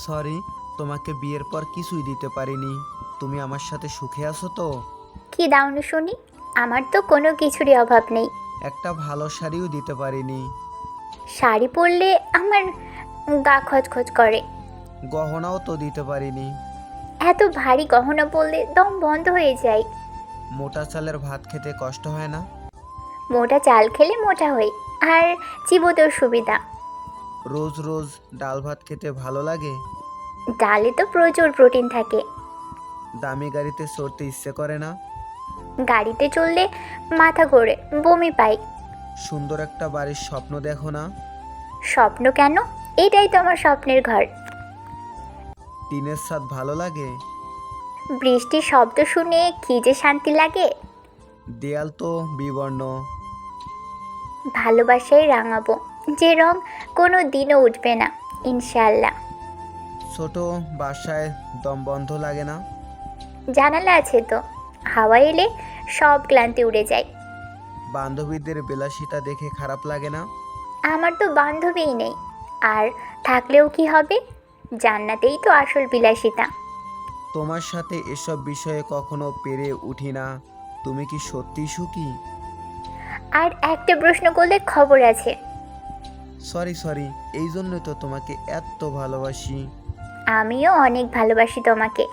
Sorry, তোমাকে বিয়ের পর কিছুই দিতে পারিনি। তুমি আমার সাথে সুখে আছো তো? কি দাওনি শুনি? আমার তো কোনো কিছুরই অভাব নেই। একটা ভালো শাড়িও দিতে পারিনি। শাড়ি পরলে আমার গা খচখচ করে। গহনাও তো দিতে পারিনি। এত ভারী গহনা পরলে দম বন্ধ হয়ে যায়। মোটা চালের ভাত খেতে কষ্ট হয় না? মোটা চাল খেলে মোটা হই, আর চিবোতেও সুবিধা। রোজ রোজ ডাল ভাত খেতে ভালো লাগে? ডালে তো প্রচুর প্রোটিন থাকে। দামি গাড়িতে চড়তে ইচ্ছে করে না? গাড়িতে চললে মাথা ঘোরে, বমি পাই। সুন্দর একটা বাড়ির স্বপ্ন দেখো না? স্বপ্ন কেন? এটাই তো আমার স্বপ্নের ঘর। টিনের ছাদ ভালো লাগে? বৃষ্টির শব্দ শুনে কি যে শান্তি লাগে। দেয়াল তো বিবর্ণ। ভালোবাসায় রাঙাবো, যে রং কোনো দিনও উঠবে না, ইনশাল্লাহ। ছোট বাসায় দম বন্ধ লাগে না? জানালা আছে তো, হাওয়া এলে সব ক্লান্তি উড়ে যায়। বান্ধবীদের বিলাসিতা দেখে খারাপ লাগে না? আমার তো বান্ধবীই নেই, আর থাকলেও কি হবে? জান্নাতেই তো আসল বিলাসিতা। তোমার সাথে এসব বিষয়ে কখনো পেরে উঠি না। তুমি কি সত্যি সুখী? আর একটা প্রশ্ন করলে খবর আছে। সরি সরি, এই জন্য তো তোমাকে এত ভালোবাসি। আমিও অনেক ভালোবাসি তোমাকে।